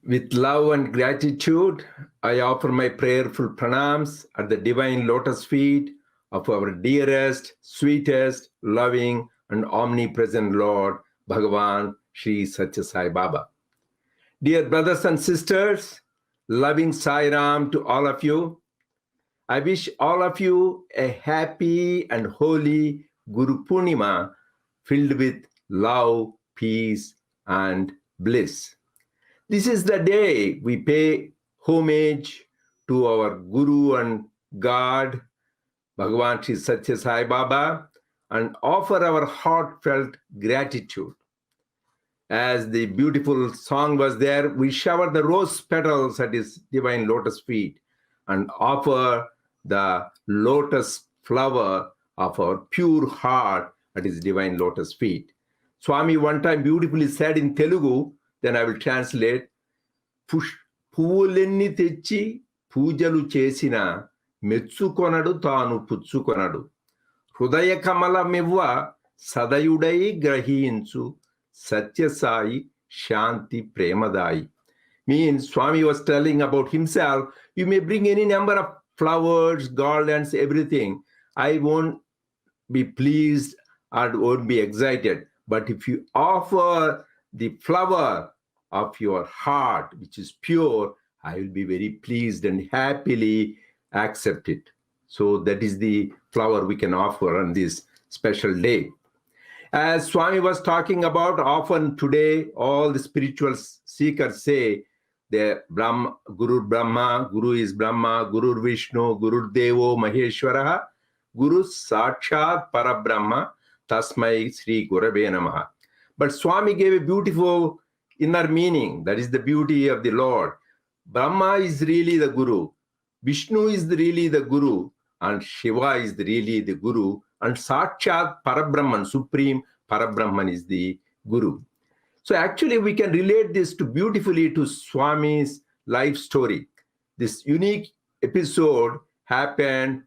With love and gratitude, I offer my prayerful pranams at the divine lotus feet of our dearest, sweetest, loving, and omnipresent Lord, Bhagavan Sri Sathya Sai Baba. Dear brothers and sisters, loving Sai Ram to all of you. I wish all of you a happy and holy Guru Poornima filled with love, peace, and bliss. This is the day we pay homage to our Guru and God, Bhagavan Sri Sathya Sai Baba, and offer our heartfelt gratitude. As the beautiful song was there, we shower the rose petals at his divine lotus feet and offer the lotus flower of our pure heart at his divine lotus feet. Swami one time beautifully said in Telugu, then I will translate, పువ్వులెన్ని తెచ్చి పూజలు చేసిన మెచ్చుకొనడు తాను పుచ్చుకొనడు హృదయ కమలమివ్వ సదయుడై గ్రహించు సత్యసాయి శాంతి ప్రేమదాయి. Means Swami was telling about himself, you may bring any number of flowers, garlands, everything. I won't be pleased or won't be excited. But if you offer the flower of your heart, which is pure, I will be very pleased and happily accept it. So that is the flower we can offer on this special day. As Swami was talking about, often today, all the spiritual seekers say, the Guru Brahma, Guru is Brahma, Guru Vishnu, Guru Devo Maheshwaraha, Guru Sakshat Parabrahma, Tasmai Sri Gurave Namaha. But Swami gave a beautiful inner meaning. That is the beauty of the Lord. Brahma is really the Guru. Vishnu is really the Guru. And Shiva is really the Guru. And Sakshat Parabrahman, Supreme Parabrahman is the Guru. So actually we can relate this to beautifully to Swami's life story. This unique episode happened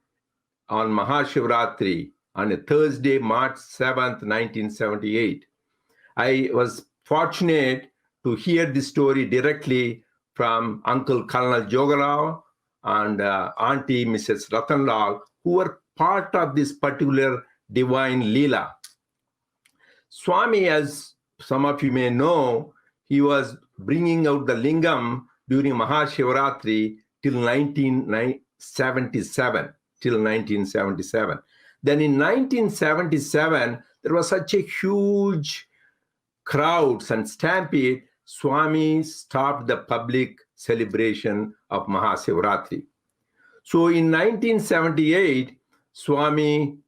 on Mahashivratri on a Thursday, March 7th, 1978. I was fortunate to hear this story directly from Uncle Colonel Jogarao and Auntie Mrs. Ratanlal, who were part of this particular divine leela. Swami, as some of you may know, he was bringing out the lingam during Mahashivratri till 1977. Then in 1977, there was such a huge crowds and stampede. Swami stopped the public celebration of Mahashivratri. So in 1978, Swami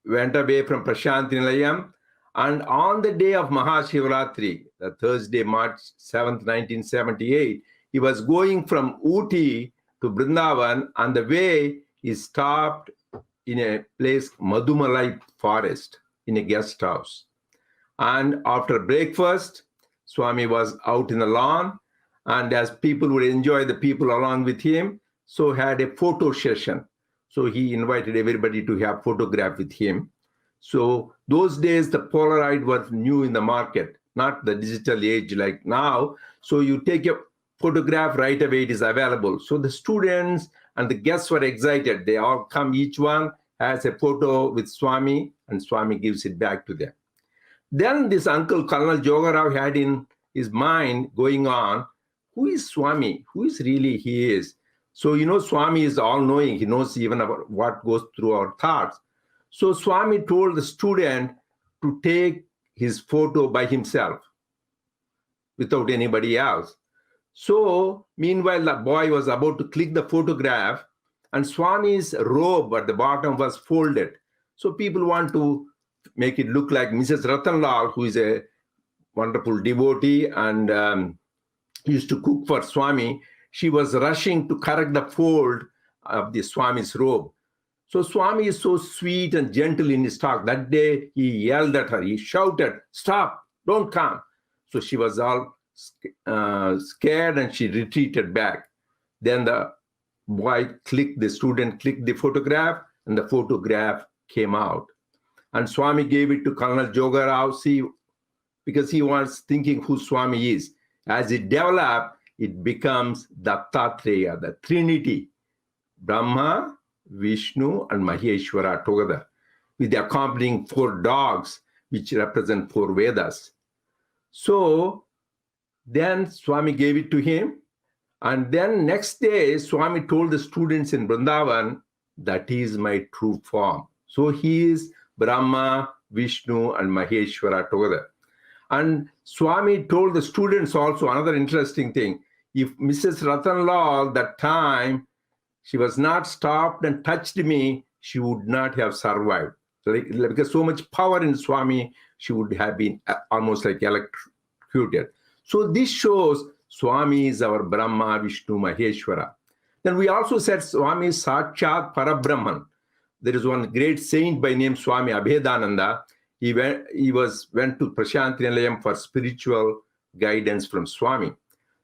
went away from Prashanti Nilayam, and on the day of Mahashivratri, the Thursday, March 7th, 1978, he was going from Ooty to Vrindavan. On the way, he stopped in a place, Madhumalai forest, in a guest house. And after breakfast, Swami was out in the lawn, and as people would enjoy the people along with him, so had a photo session. So he invited everybody to have photograph with him. So those days, the Polaroid was new in the market, not the digital age like now. So you take a photograph right away, it is available. So the students and the guests were excited. They all come, each one has a photo with Swami, and Swami gives it back to them. Then this Uncle Colonel Jogarao had in his mind going on, who is Swami? Who is really he is? So, Swami is all-knowing. He knows even about what goes through our thoughts. So Swami told the student to take his photo by himself without anybody else. So meanwhile, the boy was about to click the photograph, and Swami's robe at the bottom was folded. So people want to make it look like Mrs. Ratanlal, who is a wonderful devotee and used to cook for Swami. She was rushing to correct the fold of the Swami's robe. So Swami is so sweet and gentle in his talk. That day, he yelled at her. He shouted, "Stop, don't come." So she was all scared, and she retreated back. Then the student clicked the photograph, and the photograph came out. And Swami gave it to Colonel Jogarao, because he was thinking who Swami is. As it developed, it becomes Dattatreya, the Trinity, Brahma, Vishnu, and Maheshwara together, with the accompanying 4 dogs, which represent 4 Vedas. So then Swami gave it to him. And then next day, Swami told the students in Vrindavan, that is my true form. So he is Brahma, Vishnu, and Maheshwara together. And Swami told the students also another interesting thing. If Mrs. Ratanlal that time, she was not stopped and touched me, she would not have survived. Because so much power in Swami, she would have been almost like electrocuted. So this shows Swami is our Brahma, Vishnu, Maheshwara. Then we also said Swami is Sakshat Parabrahman. There is one great saint by name Swami Abhedananda. He went to Prashanti Nilayam for spiritual guidance from Swami.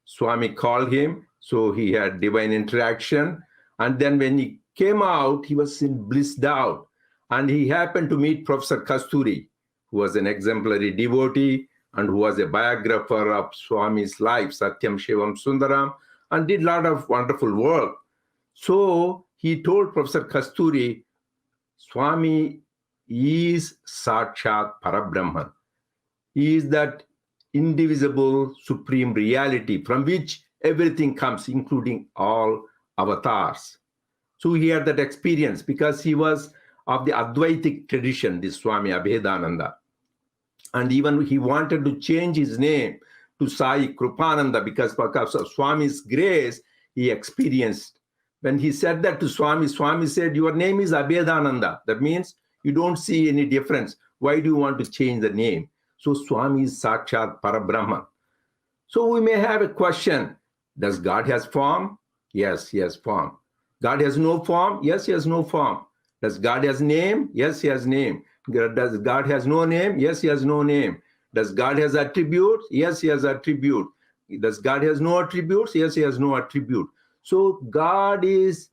Swami called him, so he had divine interaction. And then when he came out, he was in blissed out. And he happened to meet Professor Kasturi, who was an exemplary devotee and who was a biographer of Swami's life, Satyam Shivam Sundaram, and did a lot of wonderful work. So he told Professor Kasturi, Swami is Sakshat Parabrahman. He is that indivisible supreme reality from which everything comes, including all avatars. So he had that experience because he was of the Advaitic tradition, this Swami Abhedananda. And even he wanted to change his name to Sai Krupananda because of Swami's grace, he experienced. When he said that to Swami, Swami said, your name is Abhedananda. That means you don't see any difference. Why do you want to change the name? So Swami is Sakshat Parabrahman. So we may have a question. Does God has form? Yes, he has form. God has no form? Yes, he has no form. Does God has name? Yes, he has name. Does God has no name? Yes, he has no name. Does God has attributes? Yes, he has attribute. Does God has no attributes? Yes, he has no attribute. So God is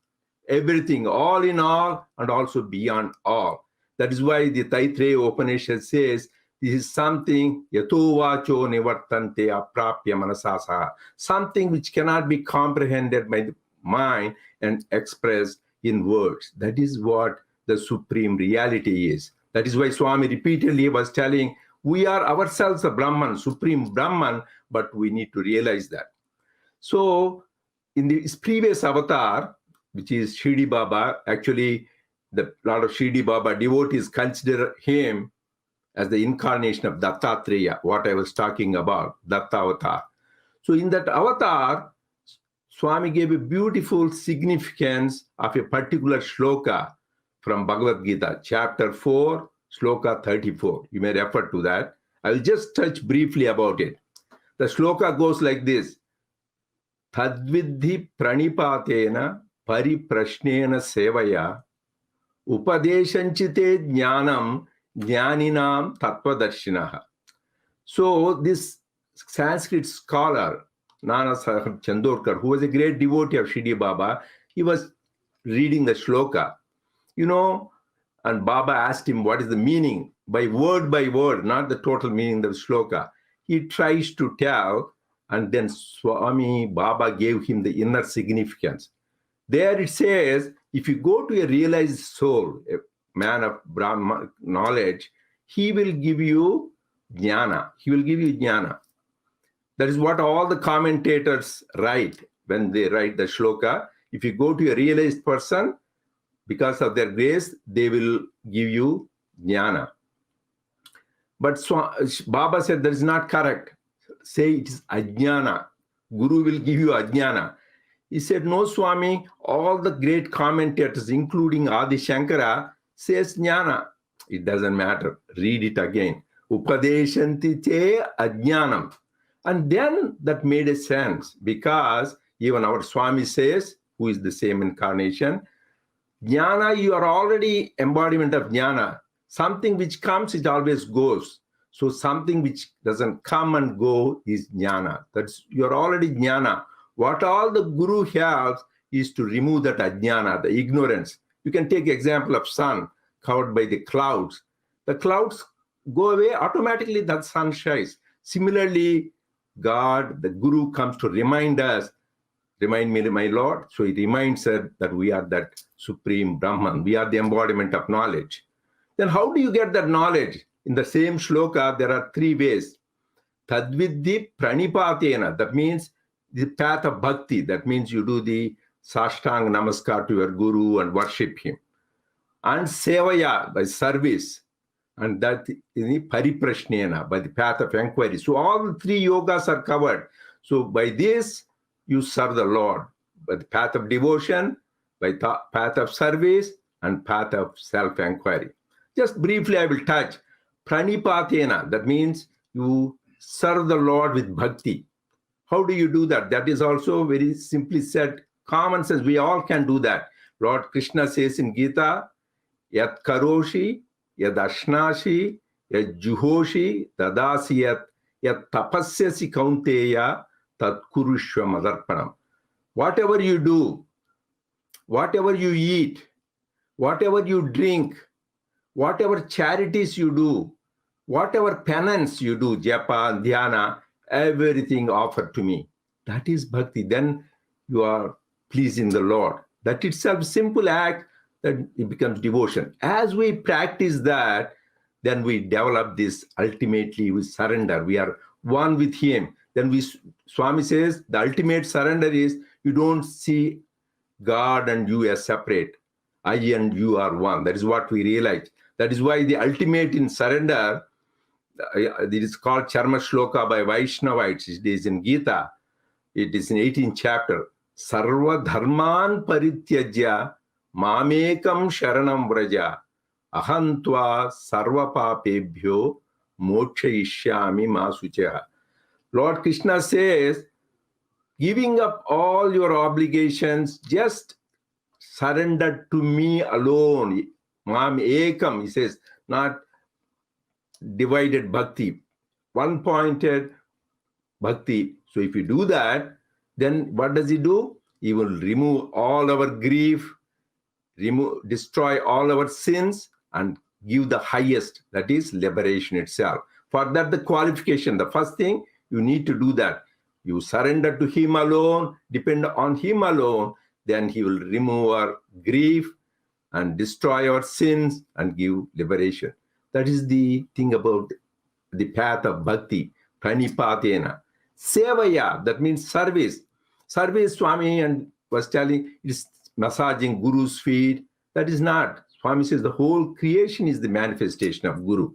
everything, all in all, and also beyond all. That is why the Taittiriya Upanishad says, this is something, yato vacho nivartante aprapya manasasaha, something which cannot be comprehended by the mind and expressed in words. That is what the supreme reality is. That is why Swami repeatedly was telling, we are ourselves a Brahman, supreme Brahman, but we need to realize that. So in this previous avatar, which is Shirdi Baba, actually a lot of Shirdi Baba devotees consider him as the incarnation of Dattatreya, what I was talking about, Datta avatar. So in that avatar, Swami gave a beautiful significance of a particular shloka from Bhagavad Gita, chapter 4, shloka 34. You may refer to that. I will just touch briefly about it. The shloka goes like this. Tadvidhi pranipatena pariprashnena sevaya upadeshanchite jnanam jnaninam tattvadarshinaha. So this Sanskrit scholar, Nana Sahib Chandorkar, who was a great devotee of Shirdi Baba, he was reading the shloka, and Baba asked him what is the meaning, by word, not the total meaning of the shloka. He tries to tell, and then Swami Baba gave him the inner significance. There it says, if you go to a realized soul, a man of Brahma knowledge, he will give you jnana. He will give you jnana. That is what all the commentators write when they write the shloka. If you go to a realized person, because of their grace, they will give you jnana. But Baba said that is not correct. Say it is ajnana. Guru will give you ajnana. He said, no, Swami, all the great commentators, including Adi Shankara, says jnana. It doesn't matter. Read it again. Upadeshanti te ajnanam. And then that made a sense, because even our Swami says, who is the same incarnation, jnana, you are already embodiment of jnana. Something which comes, it always goes. So something which doesn't come and go is jnana. That's, you're already jnana. What all the Guru helps is to remove that ajnana, the ignorance. You can take example of sun covered by the clouds. The clouds go away, automatically that sun shines. Similarly, God, the Guru comes to remind us, remind me, my Lord. So he reminds us that we are that supreme Brahman. We are the embodiment of knowledge. Then how do you get that knowledge? In the same shloka, there are three ways. Tadvidhi pranipatena, that means the path of bhakti. That means you do the sashtang namaskar to your guru and worship him. And sevaya, by service. And that is the pariprashnena, by the path of inquiry. So all three yogas are covered. So by this, you serve the Lord. By the path of devotion, by the path of service, and path of self-inquiry. Just briefly, I will touch. Pranipatena, that means you serve the Lord with bhakti. How do you do that? That is also very simply said, common sense. We all can do that. Lord Krishna says in Gita, Yat karoshi, yad ashnashi, yad juhoshi, tadasi yat tapasyasi kaunteya, tat kurushva madarpanam. Whatever you do, whatever you eat, whatever you drink, whatever charities you do, whatever penance you do, japa, dhyana, everything offered to me. That is bhakti. Then you are pleasing the Lord. That itself, simple act, that it becomes devotion. As we practice that, then we develop this, ultimately we surrender. We are one with him. Then Swami says, the ultimate surrender is you don't see God and you as separate. I and you are one. That is what we realize. That is why the ultimate in surrender, it is called Charma Shloka by Vaishnava. It is in Gita. It is in 18th chapter. Sarva dharman parityajya mamekam sharanam vraja ahantva sarva papebhyo mokshayishyami masucha. Lord Krishna says, giving up all your obligations, just surrender to me alone. Mam ekam, he says, not divided bhakti, one-pointed bhakti. So if you do that, then what does he do? He will remove all our grief, destroy all our sins, and give the highest, that is liberation itself. For that, the qualification, the first thing, you need to do that. You surrender to him alone, depend on him alone, then he will remove our grief and destroy our sins and give liberation. That is the thing about the path of bhakti, pranipatena. Sevaya, that means service. Service, Swami and was telling, is massaging Guru's feet. That is not. Swami says the whole creation is the manifestation of Guru.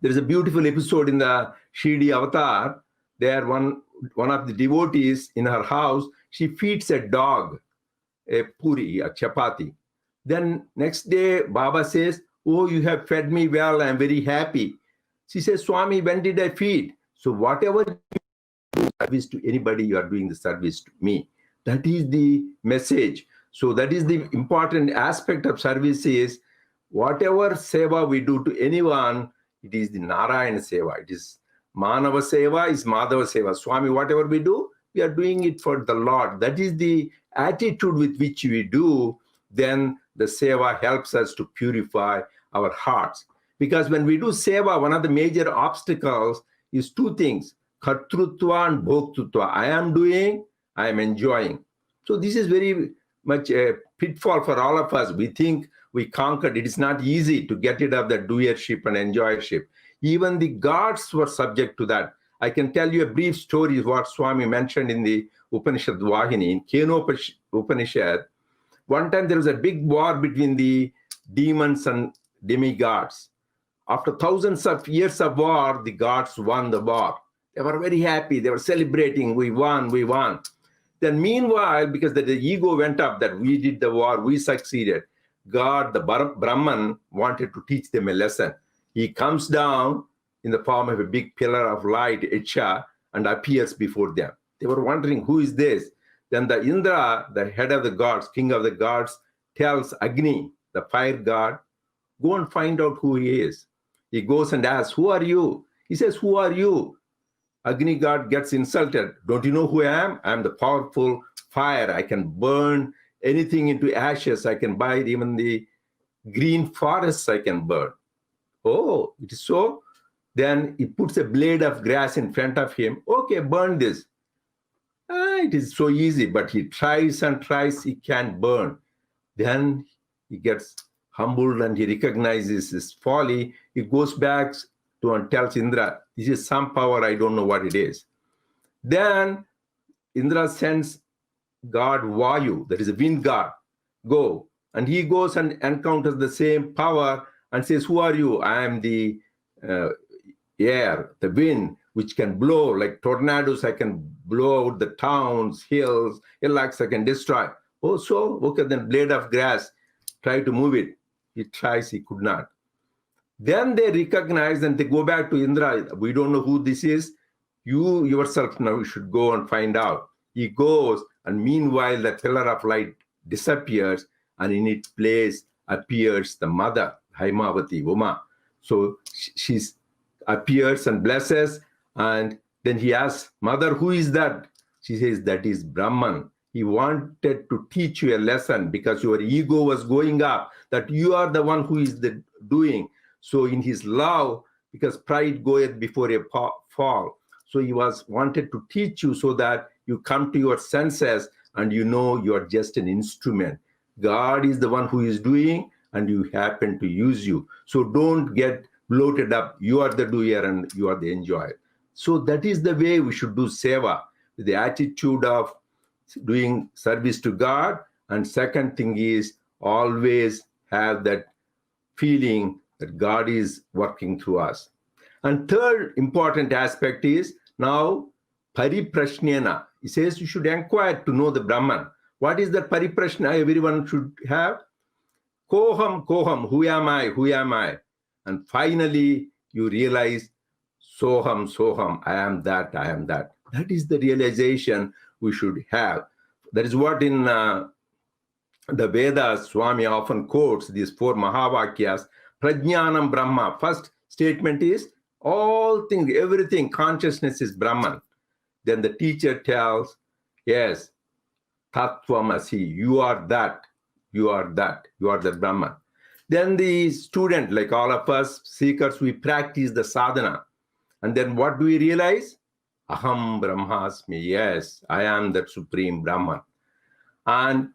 There is a beautiful episode in the Shirdi Avatar. There, one of the devotees in her house, she feeds a dog, a puri, a chapati. Then next day, Baba says, oh, you have fed me well, I'm very happy. She says, Swami, when did I feed? So whatever you do service to anybody, you are doing the service to me. That is the message. So that is the important aspect of service is whatever seva we do to anyone, it is the Narayana seva. It is Manava seva, is Madhava seva. Swami, whatever we do, we are doing it for the Lord. That is the attitude with which we do. Then the seva helps us to purify our hearts. Because when we do seva, one of the major obstacles is two things, kartrutva and bhoktutva. I am doing, I am enjoying. So this is very much a pitfall for all of us. We think we conquered. It is not easy to get rid of the doership and enjoyership. Even the gods were subject to that. I can tell you a brief story of what Swami mentioned in the Upanishad Vahini, in Keno Upanishad. One time there was a big war between the demons and demigods. After thousands of years of war, the gods won the war. They were very happy. They were celebrating. We won, we won. Then meanwhile, because the ego went up that we did the war, we succeeded, God, the Brahman, wanted to teach them a lesson. He comes down in the form of a big pillar of light, Icha, and appears before them. They were wondering, who is this? Then the Indra, the head of the gods, king of the gods, tells Agni, the fire god, go and find out who he is. He goes and asks, who are you? He says, who are you? Agni god gets insulted. Don't you know who I am? I am the powerful fire. I can burn anything into ashes. I can bite even the green forests I can burn. Oh, it is so? Then he puts a blade of grass in front of him. Okay, burn this. It is so easy, but he tries and tries, he can't burn. Then he gets humbled and he recognizes his folly. He goes back to and tells Indra, this is some power, I don't know what it is. Then Indra sends god Vayu, that is a wind god, go. And he goes and encounters the same power and says, who are you? I am the air, the wind, which can blow like tornadoes. I can blow out the towns, hills, hillocks I can destroy. Oh, so, okay, then blade of grass, try to move it. He tries, he could not. Then they recognize and they go back to Indra. We don't know who this is. You yourself now should go and find out. He goes, and meanwhile the pillar of light disappears, and in its place appears the mother, Haimavati, Uma. So she appears and blesses, and then he asks, Mother, who is that? She says, that is Brahman. He wanted to teach you a lesson because your ego was going up, that you are the one who is the doing. So in his love, because pride goeth before a fall, so he wanted to teach you so that you come to your senses and you know you are just an instrument. God is the one who is doing, and you happen to use you. So don't get bloated up. You are the doer and you are the enjoyer. So that is the way we should do seva, with the attitude of doing service to God. And second thing is always have that feeling that God is working through us. And third important aspect is now pariprashnena. He says you should inquire to know the Brahman. What is that pariprashna everyone should have? Koham, koham, who am I, who am I? And finally you realize, soham, soham, I am that, I am that. That is the realization we should have. That is what in the Vedas, Swami often quotes these four Mahavakyas. Prajnanam Brahma. First statement is, all things, everything, consciousness is Brahman. Then the teacher tells, yes, Tattvamasi, you are that, you are that, you are the Brahman. Then the student, like all of us seekers, we practice the sadhana. And then what do we realize? Aham Brahmasmi, yes, I am that supreme Brahman. And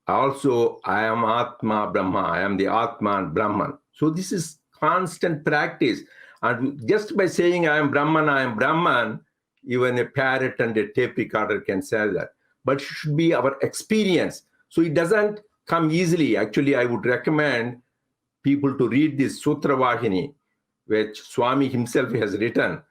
also, I am Atma Brahma, I am the Atma and Brahman. So this is constant practice. And just by saying I am Brahman, even a parrot and a tape recorder can say that. But it should be our experience. So it doesn't come easily. Actually, I would recommend people to read this Sutra Vahini, which Swami himself has written.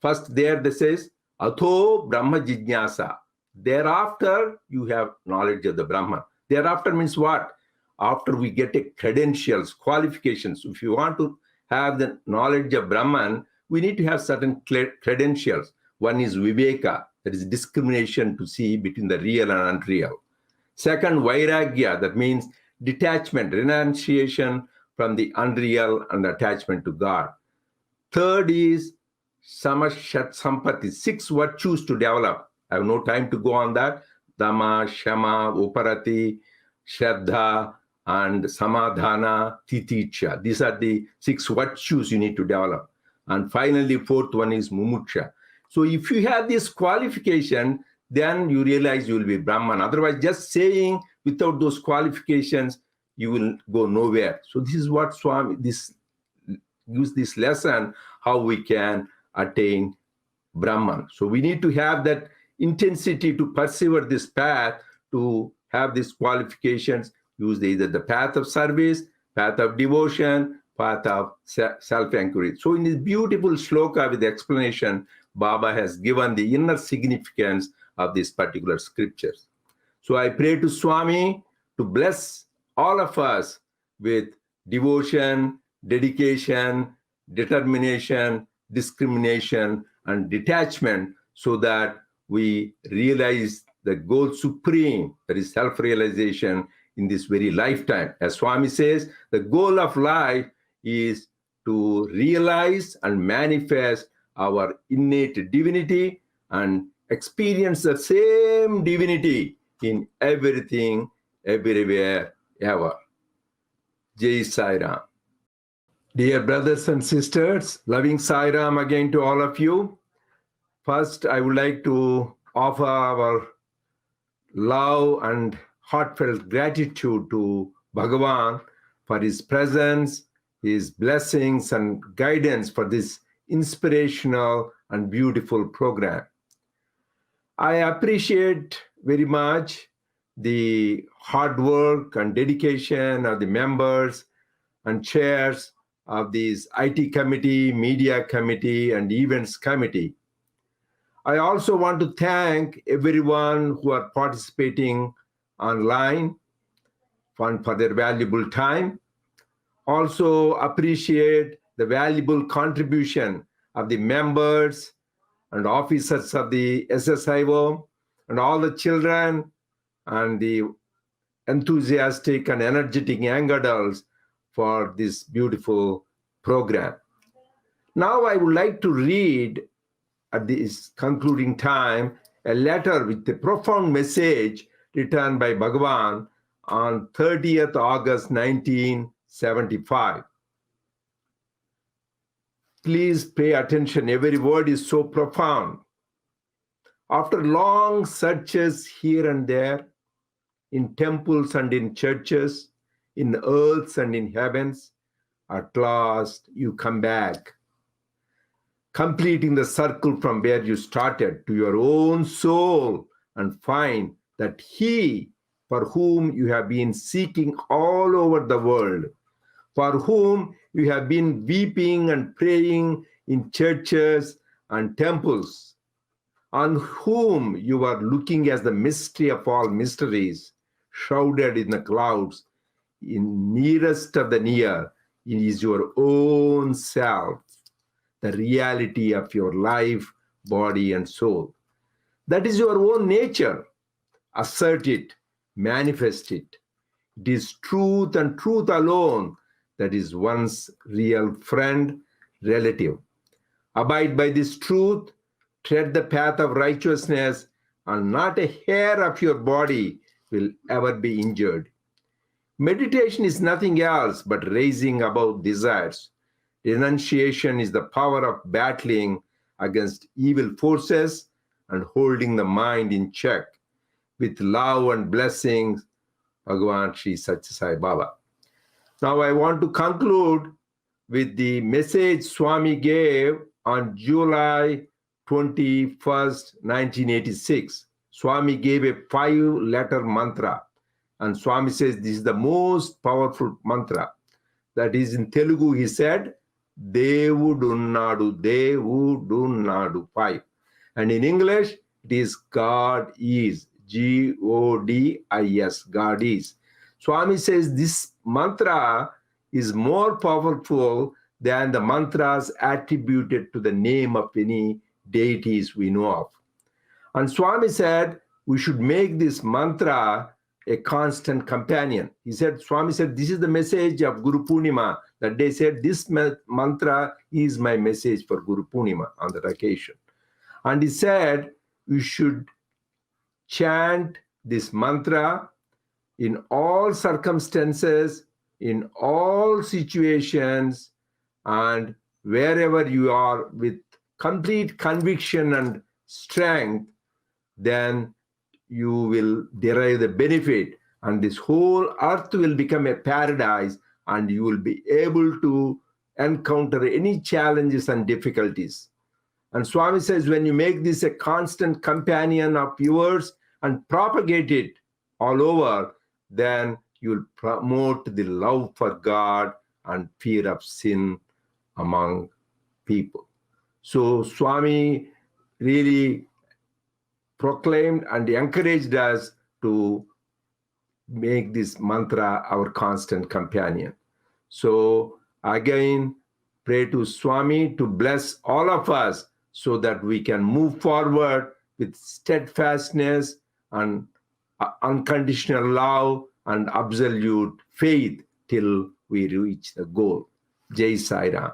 First there they says, Atho Brahma Jijnasa. Thereafter, you have knowledge of the Brahman. Thereafter means what? After we get a credentials, qualifications. If you want to have the knowledge of Brahman, we need to have certain credentials. One is Viveka, that is discrimination to see between the real and unreal. Second, Vairagya, that means detachment, renunciation from the unreal and attachment to God. Third is Samashat Sampati, 6 virtues to develop. I have no time to go on that. Dhamma, Shama, Uparati, Shraddha, and Samadhana, Titicha. These are the 6 virtues you need to develop. And finally, fourth one is Mumuksha. So if you have this qualification, then you realize you will be Brahman. Otherwise, just saying without those qualifications, you will go nowhere. So this is what Swami use this lesson, how we can attain Brahman. So we need to have that intensity to persevere this path, to have these qualifications, use either the path of service, path of devotion, path of self-inquiry. So in this beautiful shloka with the explanation, Baba has given the inner significance of these particular scriptures. So I pray to Swami to bless all of us with devotion, dedication, determination, discrimination, and detachment, so that we realize the goal supreme, that is self-realization in this very lifetime. As Swami says, the goal of life is to realize and manifest our innate divinity and experience the same divinity in everything, everywhere, ever. Jai Sai Ram. Dear brothers and sisters, loving Sai Ram again to all of you. First, I would like to offer our love and heartfelt gratitude to Bhagavan for his presence, his blessings and guidance for this inspirational and beautiful program. I appreciate very much the hard work and dedication of the members and chairs of this IT committee, media committee, and events committee. I also want to thank everyone who are participating online for their valuable time. Also appreciate the valuable contribution of the members and officers of the SSIO and all the children and the enthusiastic and energetic young adults for this beautiful program. Now I would like to read at this concluding time a letter with a profound message written by Bhagavan on 30th August 1975. Please pay attention, every word is so profound. After long searches here and there, in temples and in churches, in earths and in heavens, at last you come back, completing the circle from where you started to your own soul, and find that he for whom you have been seeking all over the world, for whom you have been weeping and praying in churches and temples, on whom you are looking as the mystery of all mysteries, shrouded in the clouds, in nearest of the near, it is your own self, the reality of your life, body, and soul. That is your own nature. Assert it, manifest it. It is truth and truth alone that is one's real friend, relative. Abide by this truth, tread the path of righteousness, and not a hair of your body will ever be injured. Meditation is nothing else but raising above desires. Renunciation is the power of battling against evil forces and holding the mind in check. With love and blessings, Bhagavan Sri Sathya Sai Baba. Now I want to conclude with the message Swami gave on July 21st, 1986. Swami gave a 5-letter mantra. And Swami says this is the most powerful mantra. That is in Telugu, he said, Devudu Nadu, Devudu Nadu, 5. And in English, it is God is, Godis, God is. Swami says this mantra is more powerful than the mantras attributed to the name of any deities we know of. And Swami said we should make this mantra a constant companion. Swami said, this is the message of Guru Poornima. That day said, this mantra is my message for Guru Poornima on that occasion. And he said, we should chant this mantra in all circumstances, in all situations, and wherever you are with complete conviction and strength, then you will derive the benefit, and this whole earth will become a paradise, and you will be able to encounter any challenges and difficulties. And Swami says, when you make this a constant companion of yours and propagate it all over, then you will promote the love for God and fear of sin among people. So Swami really proclaimed and encouraged us to make this mantra our constant companion. So again, pray to Swami to bless all of us so that we can move forward with steadfastness and unconditional love and absolute faith till we reach the goal. Jai Sai Ram.